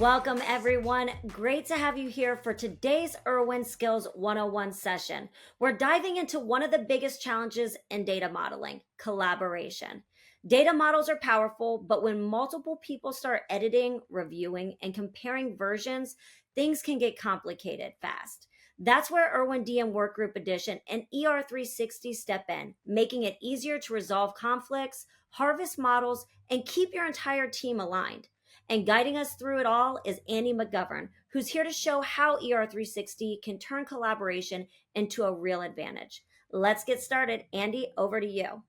Welcome, everyone. Great to have you here for today's Erwin Skills 101 session. We're diving into one of the biggest challenges in data modeling, collaboration. Data models are powerful, but when multiple people start editing, reviewing, and comparing versions, things can get complicated fast. That's where Erwin DM Workgroup Edition and ER360 step in, making it easier to resolve conflicts, harvest models, and keep your entire team aligned. And guiding us through it all is Andy McGovern, who's here to show how ER360 can turn collaboration into a real advantage. Let's get started. Andy, over to you.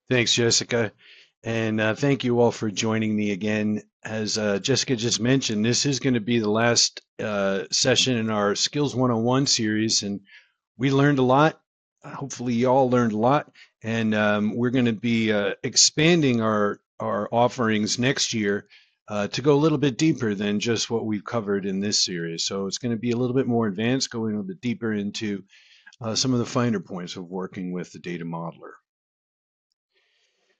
Thanks, Jessica. And thank you all for joining me again. As Jessica just mentioned, this is going to be the last session in our Skills 101 series, and we learned a lot. Hopefully, you all learned a lot, and we're going to be expanding our offerings next year to go a little bit deeper than just what we've covered in this series. So it's going to be a little bit more advanced, going a little bit deeper into some of the finer points of working with the data modeler.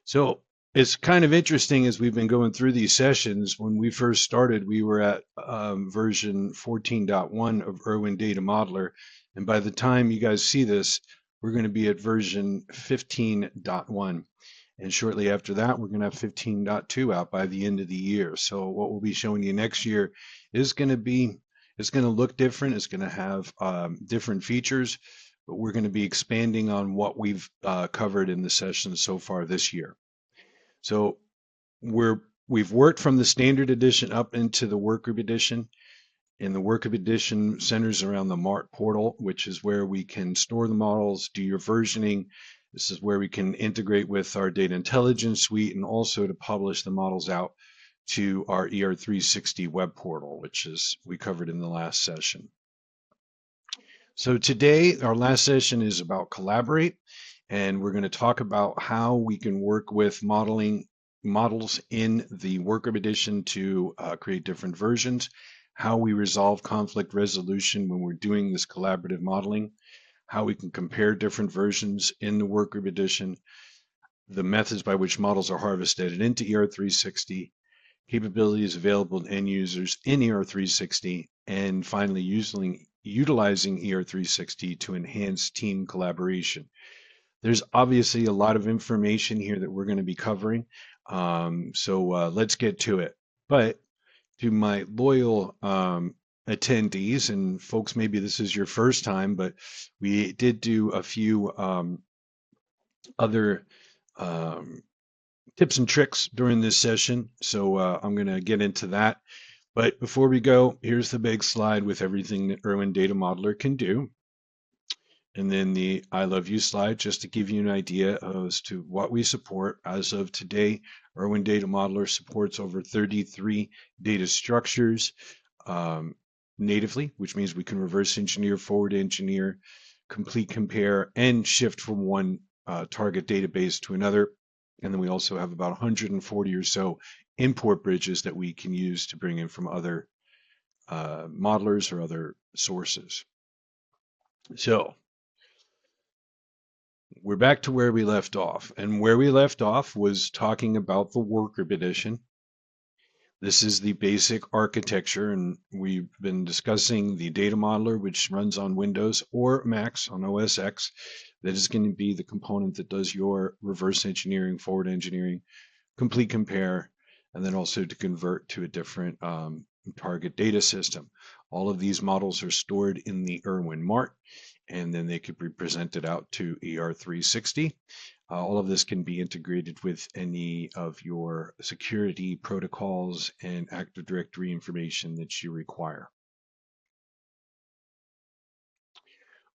So it's kind of interesting as we've been going through these sessions. When we first started, we were at version 14.1 of Erwin Data Modeler. And by the time you guys see this, we're going to be at version 15.1. And shortly after that, we're going to have 15.2 out by the end of the year. So what we'll be showing you next year is going to be, it's going to look different. It's going to have different features, but we're going to be expanding on what we've covered in the sessions so far this year. So we've worked from the standard edition up into the Workgroup Edition. And the Workgroup Edition centers around the MART portal, which is where we can store the models, do your versioning. This is where we can integrate with our data intelligence suite and also to publish the models out to our ER360 web portal, which is we covered in the last session. So today, our last session is about collaborate, and we're going to talk about how we can work with models in the Workgroup Edition to create different versions, how we resolve conflict resolution when we're doing this collaborative modeling, how we can compare different versions in the Workgroup Edition, the methods by which models are harvested into ER360, capabilities available to end users in ER360, and finally utilizing ER360 to enhance team collaboration. There's obviously a lot of information here that we're going to be covering, so let's get to it. But to my loyal attendees, and folks, maybe this is your first time, but we did do a few other tips and tricks during this session, so I'm going to get into that. But before we go, here's the big slide with everything that Erwin Data Modeler can do. And then the I love you slide, just to give you an idea as to what we support. As of today, Erwin Data Modeler supports over 33 data structures natively, which means we can reverse engineer, forward engineer, complete compare, and shift from one target database to another. And then we also have about 140 or so import bridges that we can use to bring in from other modelers or other sources. So we're back to where we left off. And where we left off was talking about the Workgroup Edition. This is the basic architecture, and we've been discussing the data modeler, which runs on Windows or Macs on OS X. That is going to be the component that does your reverse engineering, forward engineering, complete compare, and then also to convert to a different target data system. All of these models are stored in the Erwin Mart, and then they could be presented out to ER360. All of this can be integrated with any of your security protocols and Active Directory information that you require.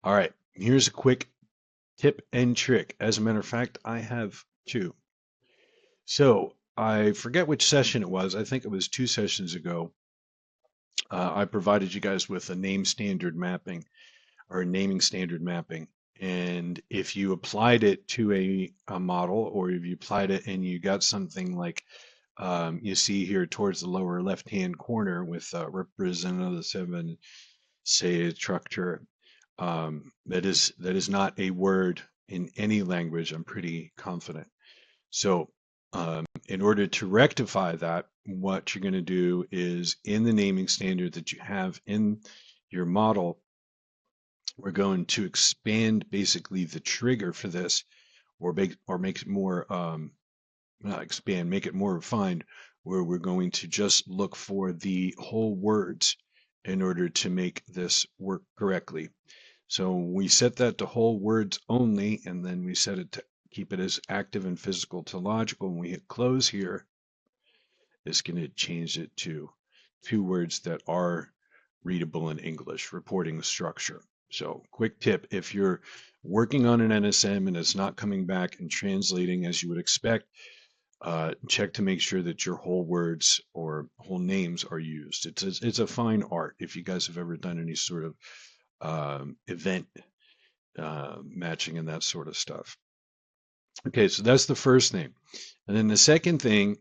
All right, here's a quick tip and trick. As a matter of fact, I have two. So I forget which session it was. I think it was 2 sessions ago. I provided you guys with a name standard mapping or naming standard mapping. And if you applied it to a model, or if you applied it and you got something like you see here towards the lower left-hand corner with representative 7, say a structure, that is not a word in any language, I'm pretty confident. So In order to rectify that, what you're going to do is in the naming standard that you have in your model, we're going to expand basically the trigger for this, or make it more not expand, make it more refined, where we're going to just look for the whole words in order to make this work correctly. So we set that to whole words only, and then we set it to keep it as active and physical to logical. When we hit close here, it's going to change it to 2 words that are readable in English, reporting structure. So quick tip, if you're working on an NSM and it's not coming back and translating as you would expect, check to make sure that your whole words or whole names are used. It's a fine art if you guys have ever done any sort of event matching and that sort of stuff. Okay, so that's the first thing. And then the second thing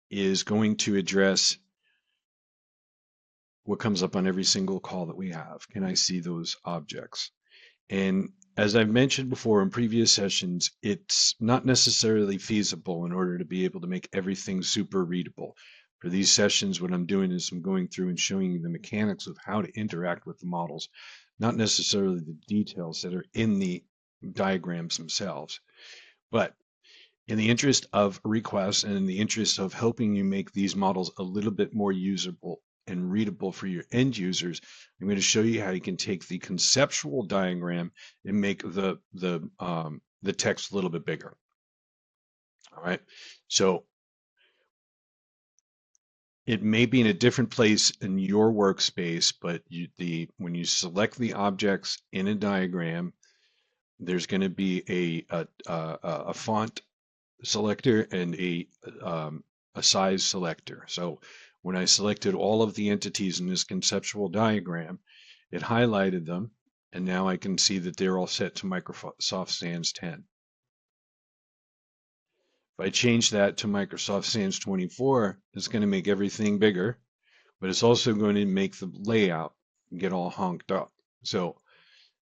is going to address what comes up on every single call that we have. Can I see those objects? And as I've mentioned before in previous sessions, it's not necessarily feasible in order to be able to make everything super readable. For these sessions, what I'm doing is I'm going through and showing you the mechanics of how to interact with the models, not necessarily the details that are in the diagrams themselves. But in the interest of requests and in the interest of helping you make these models a little bit more usable and readable for your end users, I'm going to show you how you can take the conceptual diagram and make the text a little bit bigger. All right, so it may be in a different place in your workspace, but when you select the objects in a diagram, there's going to be a font selector and a size selector. So when I selected all of the entities in this conceptual diagram, it highlighted them, and now I can see that they're all set to Microsoft Sans 10. If I change that to Microsoft Sans 24, it's going to make everything bigger, but it's also going to make the layout get all honked up. So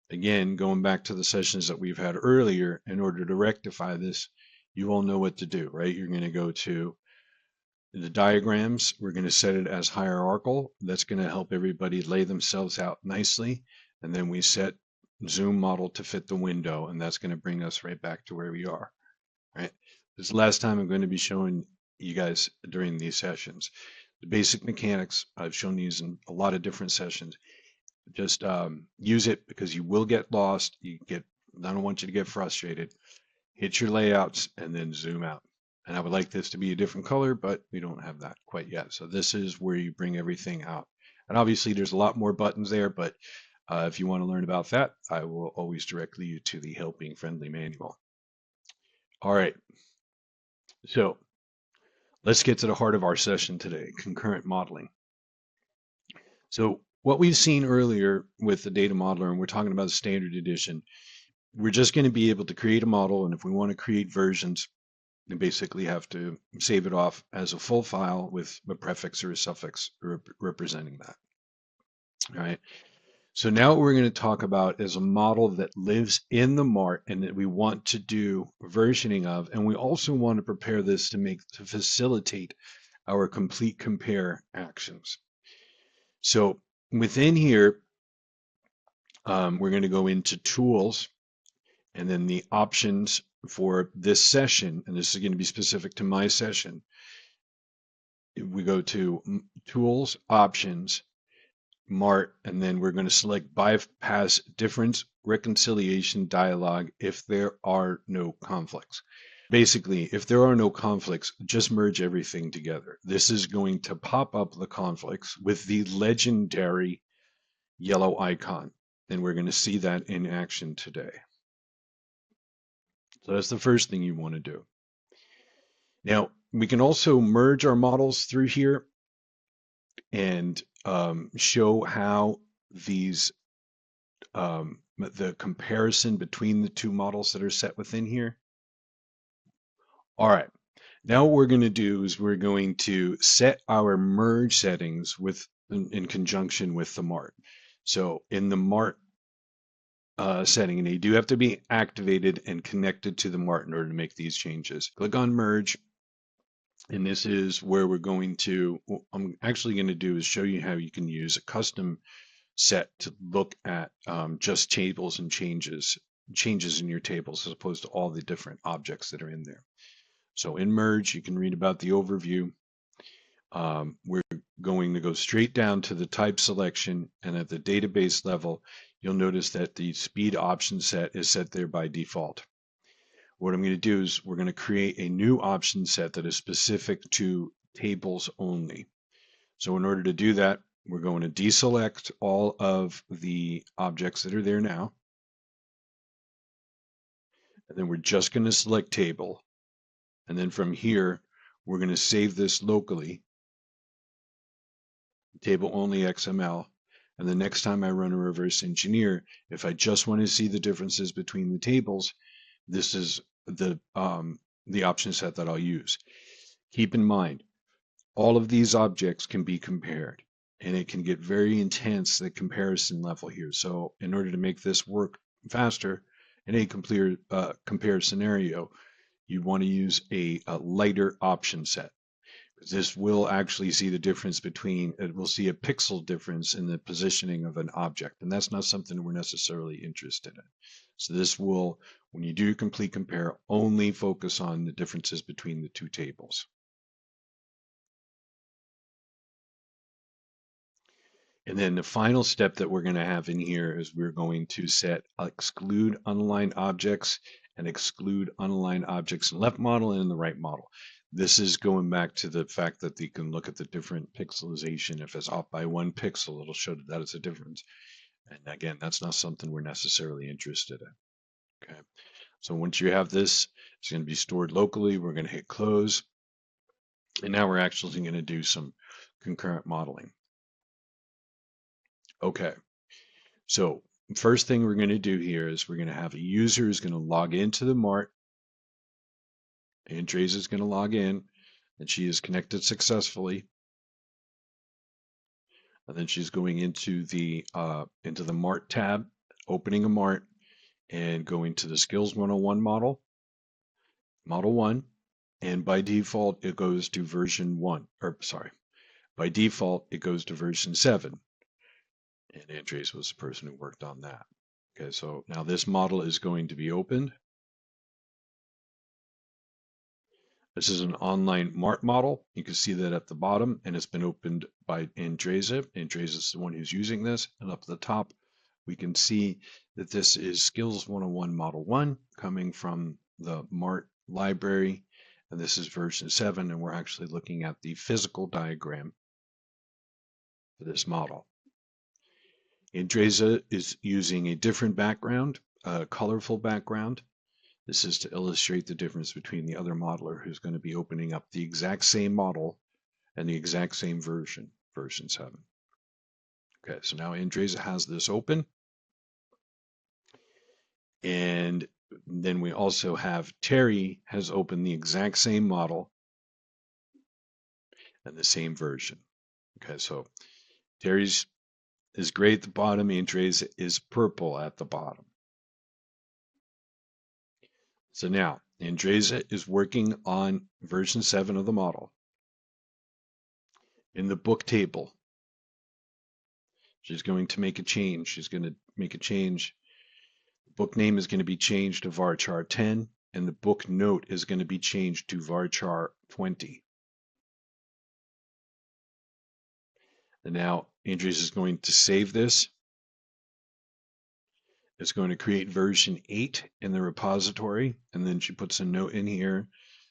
again, going back to the sessions that we've had earlier, in order to rectify this, you all know what to do, right? You're going to go to the diagrams. We're going to set it as hierarchical. That's going to help everybody lay themselves out nicely. And then we set zoom model to fit the window, and that's going to bring us right back to where we are, right? This is the last time I'm going to be showing you guys during these sessions. The basic mechanics, I've shown these in a lot of different sessions. Just use it because you will get lost. I don't want you to get frustrated. Hit your layouts and then zoom out. And I would like this to be a different color, but we don't have that quite yet. So this is where you bring everything out. And obviously there's a lot more buttons there, but if you want to learn about that, I will always direct you to the Helping Friendly manual. All right. So let's get to the heart of our session today, concurrent modeling. So what we've seen earlier with the data modeler, and we're talking about the standard edition, we're just going to be able to create a model. And if we want to create versions, we basically have to save it off as a full file with a prefix or a suffix representing that. All right. So now what we're going to talk about is a model that lives in the MART and that we want to do versioning of. And we also want to prepare this to facilitate our complete compare actions. So within here, we're going to go into tools and then the options for this session. And this is going to be specific to my session. We go to tools, options, MART, and then we're going to select bypass difference reconciliation dialog if there are no conflicts. Basically, if there are no conflicts, just merge everything together. This is going to pop up the conflicts with the legendary yellow icon, and we're going to see that in action today. So that's the first thing you want to do. Now, we can also merge our models through here and show how these the comparison between the two models that are set within here. All right, now what we're going to do is we're going to set our merge settings in conjunction with the MART. So in the MART setting, and they do have to be activated and connected to the MART in order to make these changes. Click on merge, And this is where we're going to, what I'm actually going to do is show you how you can use a custom set to look at just tables and changes in your tables as opposed to all the different objects that are in there. So in Merge, you can read about the overview. We're going to go straight down to the type selection, and at the database level, you'll notice that the speed option set is set there by default. What I'm going to do is we're going to create a new option set that is specific to tables only. So in order to do that, we're going to deselect all of the objects that are there now. And then we're just going to select table. And then from here, we're going to save this locally, table only XML. And the next time I run a reverse engineer, if I just want to see the differences between the tables, this is the option set that I'll use. Keep in mind, all of these objects can be compared, and it can get very intense, the comparison level here. So in order to make this work faster in a compare scenario, you want to use a lighter option set. This will actually see the difference between, it will see a pixel difference in the positioning of an object, and that's not something we're necessarily interested in. So this will, when you do complete compare, only focus on the differences between the two tables. And then the final step that we're going to have in here is we're going to set exclude unaligned objects and exclude unaligned objects in the left model and in the right model. This is going back to the fact that you can look at the different pixelization. If it's off by 1 pixel, it'll show that it's a difference. And again, that's not something we're necessarily interested in. Okay. So once you have this, it's going to be stored locally. We're going to hit close. And now we're actually going to do some concurrent modeling. Okay. So first thing we're going to do here is we're going to have a user who's going to log into the MART. And Trace is going to log in, and she is connected successfully. And then she's going into the MART tab, opening a MART, and going to the Skills 101 model, Model 1. And by default, it goes to version 1, or sorry, by default, it goes to version 7. And Andres was the person who worked on that. Okay, so now this model is going to be opened. This is an online MART model. You can see that at the bottom, and it's been opened by Andresa. Andresa is the one who's using this. And up at the top, we can see that this is Skills 101 Model 1 coming from the MART library. And this is version 7, and we're actually looking at the physical diagram for this model. Andresa is using a different background, a colorful background. This is to illustrate the difference between the other modeler who's going to be opening up the exact same model and the exact same version, version 7. Okay, so now Andresa has this open. And then we also have Terry has opened the exact same model and the same version. Okay, so Terry's is gray at the bottom, Andresa is purple at the bottom. So now, Andresa is working on version 7 of the model. In the book table, she's going to make a change. She's going to make a change. The book name is going to be changed to varchar 10, and the book note is going to be changed to varchar 20. And now, Andresa is going to save this. It's going to create version 8 in the repository, and then she puts a note in here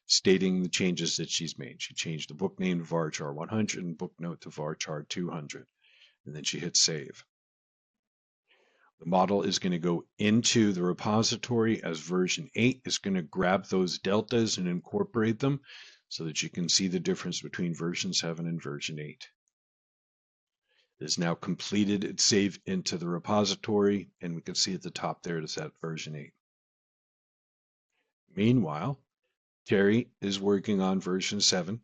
stating the changes that she's made. She changed the book name to varchar 100 and book note to varchar 200, and then she hits save. The model is going to go into the repository as version 8. It's going to grab those deltas and incorporate them so that you can see the difference between version 7 and version 8. It is now completed. It's saved into the repository, and we can see at the top there it is at version 8. Meanwhile, Terry is working on version 7,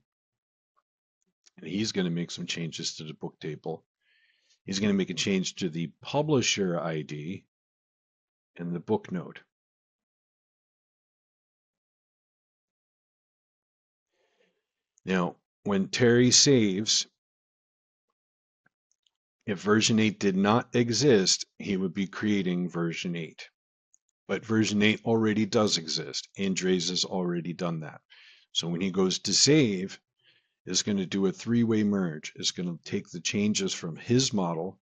and he's going to make some changes to the book table. He's going to make a change to the publisher ID and the book note. Now, when Terry saves, if version 8 did not exist, he would be creating version 8. But version 8 already does exist. Andres has already done that. So when he goes to save, it's going to do a three-way merge. It's going to take the changes from his model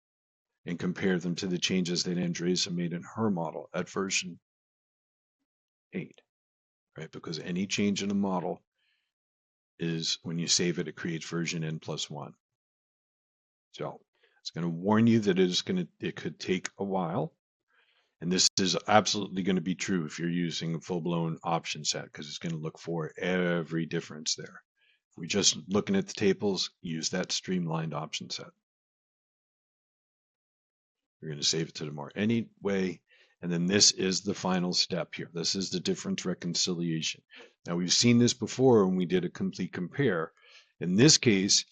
and compare them to the changes that Andres made in her model at version 8, right? Because any change in a model is, when you save it, it creates version n+1. So it's going to warn you that it could take a while. And this is absolutely going to be true if you're using a full-blown option set, because it's going to look for every difference there. If we're just looking at the tables, use that streamlined option set. You're going to save it to the more anyway. And then this is the final step here. This is the difference reconciliation. Now we've seen this before when we did a complete compare. In this case,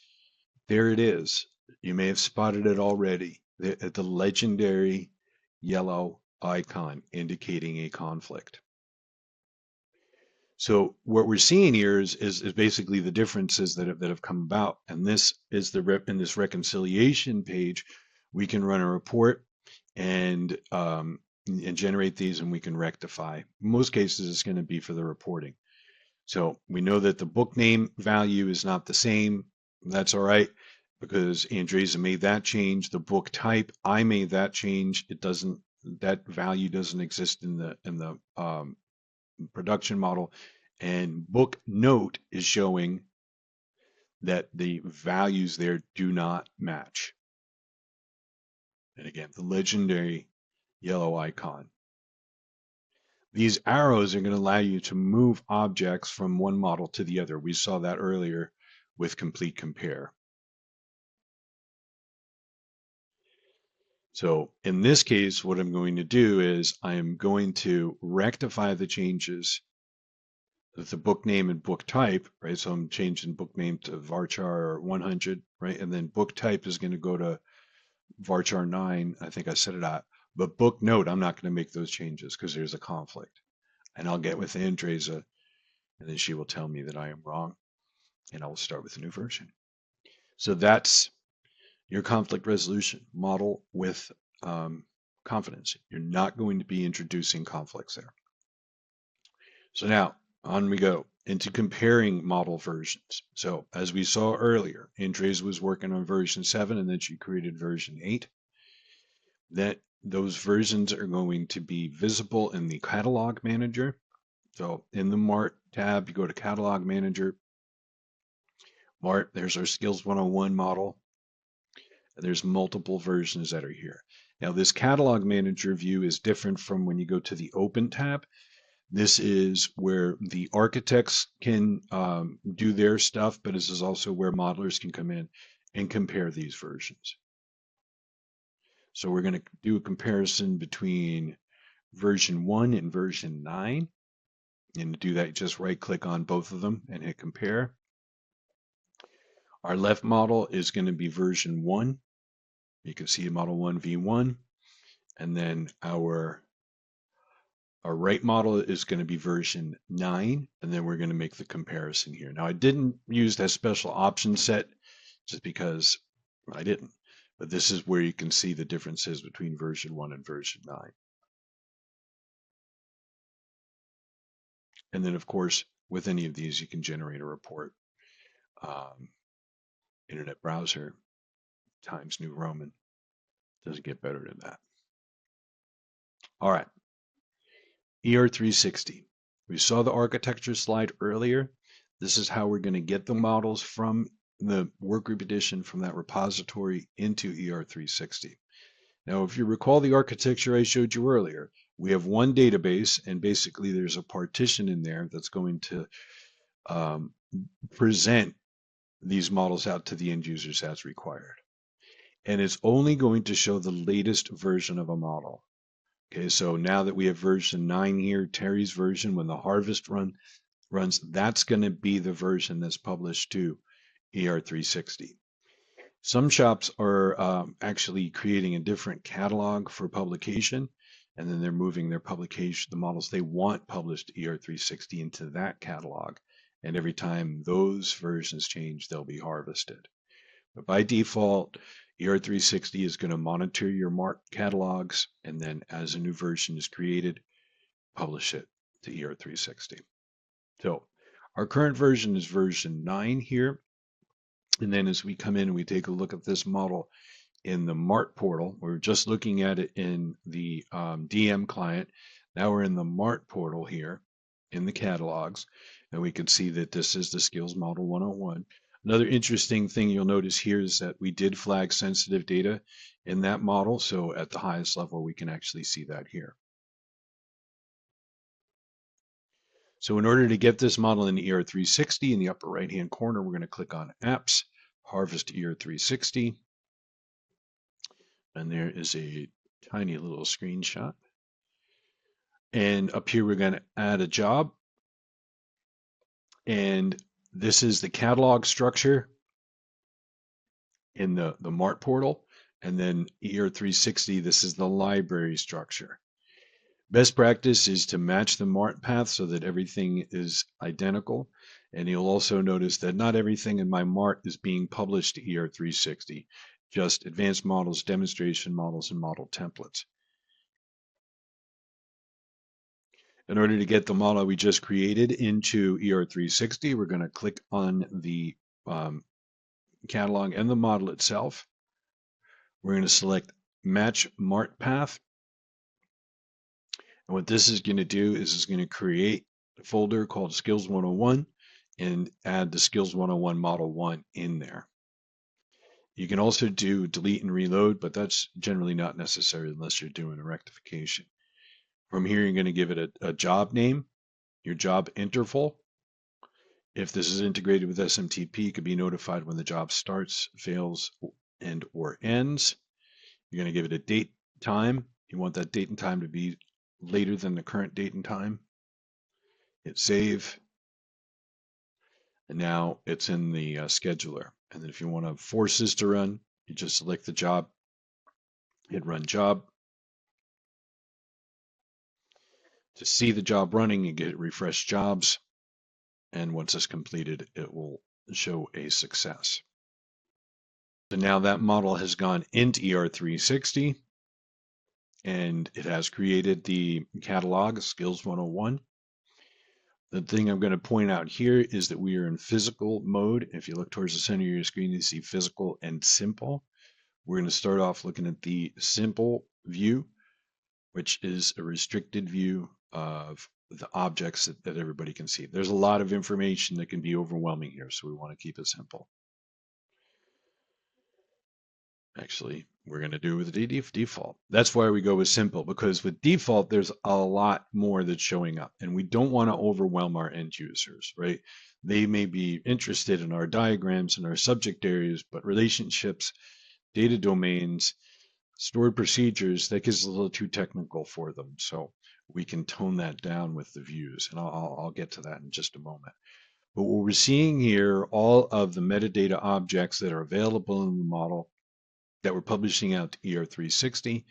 there it is. You may have spotted it already. The legendary yellow icon indicating a conflict. So what we're seeing here is basically the differences that have come about. And this is in this reconciliation page, we can run a report and generate these, and we can rectify. In most cases, it's going to be for the reporting. So we know that the book name value is not the same. That's all right, because Andresa made that change. The book type, I made that change. That value doesn't exist in the production model. And book note is showing that the values there do not match. And again, the legendary yellow icon. These arrows are going to allow you to move objects from one model to the other. We saw that earlier with complete compare. So in this case, what I'm going to do is I am going to rectify the changes with the book name and book type, right? So I'm changing book name to varchar 100, right? And then book type is going to go to varchar 9. I think I set it at. But book note, I'm not going to make those changes because there's a conflict. And I'll get with Andresa, and then she will tell me that I am wrong, and I will start with a new version. So that's your conflict resolution model with confidence. You're not going to be introducing conflicts there. So now on we go into comparing model versions. So as we saw earlier, Andres was working on version 7, and then she created version 8. Those versions are going to be visible in the catalog manager. So in the Mart tab, you go to catalog manager. Mart, there's our skills 101 model. There's multiple versions that are here. Now this catalog manager view is different from when you go to the open tab. This is where the architects can do their stuff, but this is also where modelers can come in and compare these versions. So we're going to do a comparison between version 1 and version 9. And to do that, just right click on both of them and hit compare. Our left model is going to be version 1. You can see model 1 v1. And then our right model is going to be version 9. And then we're going to make the comparison here. Now I didn't use that special option set just because I didn't. But this is where you can see the differences between version 1 and version 9. And then, of course, with any of these, you can generate a report. Internet browser Times New Roman. Doesn't get better than that. All right. ER360. We saw the architecture slide earlier. This is how we're going to get the models from the Workgroup Edition, from that repository, into ER360. Now, if you recall the architecture I showed you earlier, we have one database, and basically there's a partition in there that's going to present these models out to the end users as required. And it's only going to show the latest version of a model. Okay, so now that we have version 9 here, Terry's version, when the harvest runs, that's going to be the version that's published to ER360. Some shops are actually creating a different catalog for publication, and then they're moving their publication, the models they want published to ER360 into that catalog. and every time those versions change, they'll be harvested. But by default, ER360 is going to monitor your MARC catalogs, and then as a new version is created, publish it to ER360. So our current version is version 9 here. And then as we come in and we take a look at this model in the MART portal, we were just looking at it in the DM client. Now we're in the MART portal here in the catalogs, and we can see that this is the Skills Model 101. Another interesting thing you'll notice here is that we did flag sensitive data in that model. So at the highest level, we can actually see that here. So in order to get this model in ER360 in the upper right-hand corner, we're going to click on Apps, Harvest ER360. And there is a tiny little screenshot. And up here, we're going to add a job. And this is the catalog structure in the MART portal. And then ER360, this is the library structure. Best practice is to match the MART path so that everything is identical. And you'll also notice that not everything in my MART is being published to ER360, just advanced models, demonstration models, and model templates. In order to get the model we just created into ER360, we're going to click on the catalog and the model itself. We're going to select Match MART Path. And what this is going to do is it's going to create a folder called Skills 101 and add the Skills 101 Model 1 in there. You can also do delete and reload, but that's generally not necessary unless you're doing a rectification. From here, you're going to give it a job name, your job interval. If this is integrated with SMTP, you can be notified when the job starts, fails, and or ends. You're going to give it a date, time. You want that date and time to be later than the current date and time. Hit save. And now it's in the scheduler. And then if you want to force this to run, you just select the job, hit run job. To see the job running, you get refresh jobs. And once it's completed, it will show a success. So now that model has gone into ER360 and it has created the catalog Skills 101. The thing I'm going to point out here is that we are in physical mode. If you look towards the center of your screen, you see physical and simple. We're going to start off looking at the simple view, which is a restricted view of the objects that everybody can see. There's a lot of information that can be overwhelming here, so we want to keep it simple. Actually, we're going to do with the default. That's why we go with simple, because with default, there's a lot more that's showing up, and we don't want to overwhelm our end users, right? They may be interested in our diagrams and our subject areas, but relationships, data domains, stored procedures, that gets a little too technical for them. So we can tone that down with the views, and I'll get to that in just a moment. But what we're seeing here, all of the metadata objects that are available in the model that we're publishing out to ER360.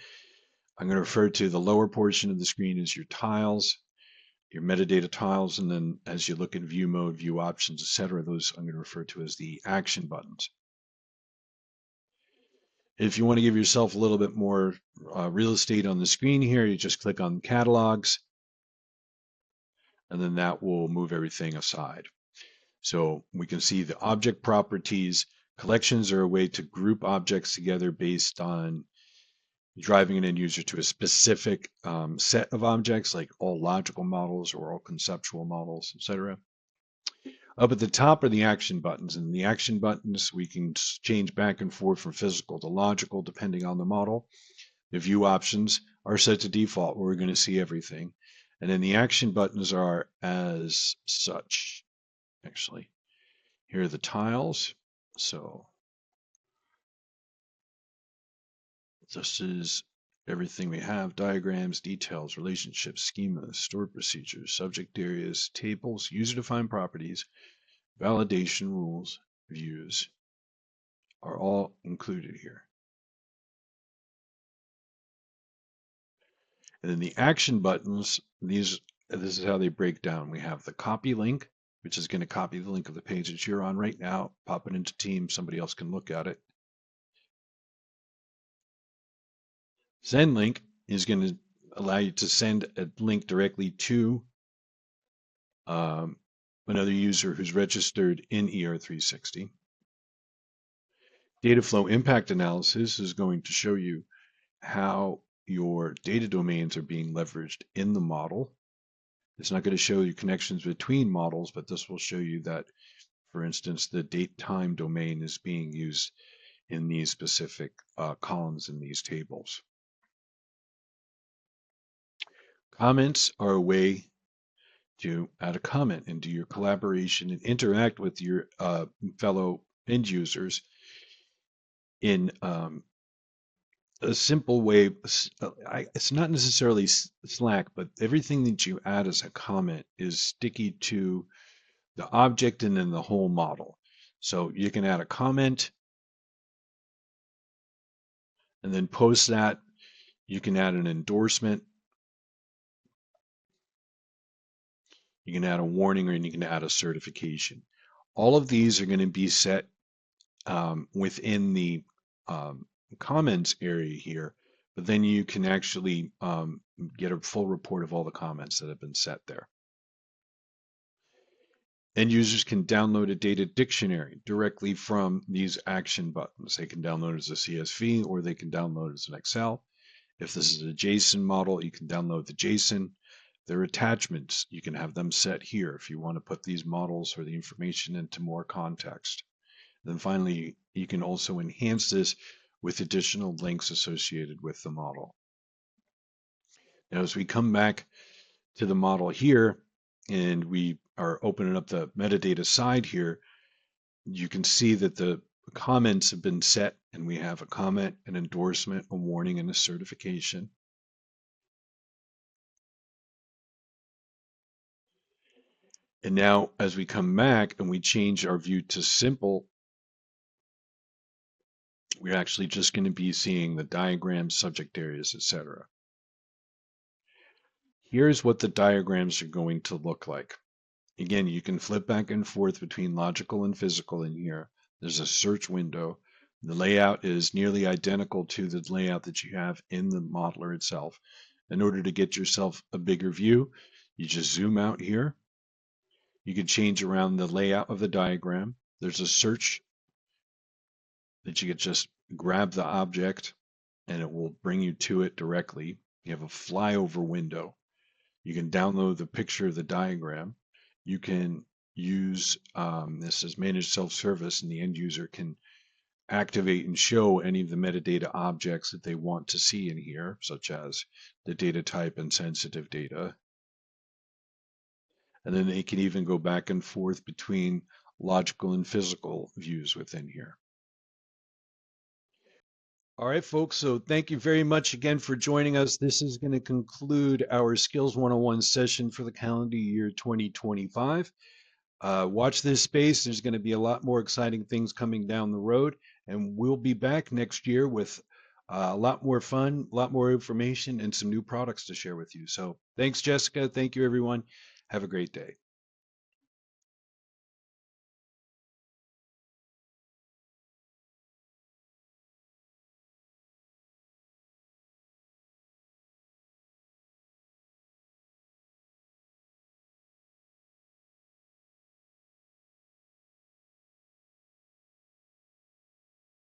I'm going to refer to the lower portion of the screen as your tiles, your metadata tiles, and then as you look at view mode, view options, etc., those I'm going to refer to as the action buttons. If you want to give yourself a little bit more real estate on the screen here, you just click on catalogs, and then that will move everything aside. So we can see the object properties. Collections are a way to group objects together based on driving an end user to a specific set of objects, like all logical models or all conceptual models, etc. Up at the top are the action buttons, and the action buttons we can change back and forth from physical to logical depending on the model. The view options are set to default, where we're going to see everything. And then the action buttons are as such. Actually, here are the tiles. So this is everything we have: diagrams, details, relationships, schemas, stored procedures, subject areas, tables, user-defined properties, validation rules, views are all included here. And then the action buttons, this is how they break down. We have the copy link, which is going to copy the link of the page that you're on right now, pop it into Teams, somebody else can look at it. Send link is going to allow you to send a link directly to another user who's registered in ER360. Data flow impact analysis is going to show you how your data domains are being leveraged in the model. It's not going to show you connections between models, but this will show you that, for instance, the date time domain is being used in these specific columns in these tables. Comments are a way to add a comment into your collaboration and interact with your fellow end users in a simple way. It's not necessarily Slack, but everything that you add as a comment is sticky to the object and then the whole model. So you can add a comment and then post that. You can add an endorsement. You can add a warning, or you can add a certification. All of these are going to be set within the comments area here, but then you can actually get a full report of all the comments that have been set there. End users can download a data dictionary directly from these action buttons. They can download it as a CSV, or they can download it as an Excel. If this is a JSON model, you can download the JSON. Their attachments, you can have them set here if you want to put these models or the information into more context. Then finally, you can also enhance this with additional links associated with the model. Now, as we come back to the model here, and we are opening up the metadata side here, you can see that the comments have been set, and we have a comment, an endorsement, a warning, and a certification. And now as we come back and we change our view to simple, we're actually just going to be seeing the diagrams, subject areas, etc. Here's what the diagrams are going to look like. Again, you can flip back and forth between logical and physical in here. There's a search window. The layout is nearly identical to the layout that you have in the modeler itself. In order to get yourself a bigger view, you just zoom out here. You can change around the layout of the diagram. There's a search that you can just grab the object and it will bring you to it directly. You have a flyover window. You can download the picture of the diagram. You can use this as managed self-service, and the end user can activate and show any of the metadata objects that they want to see in here, such as the data type and sensitive data. And then they can even go back and forth between logical and physical views within here. All right, folks, so thank you very much again for joining us. This is going to conclude our Skills 101 session for the calendar year 2025. Watch this space. There's going to be a lot more exciting things coming down the road, and we'll be back next year with a lot more fun, a lot more information, and some new products to share with you. So thanks, Jessica. Thank you, everyone. Have a great day.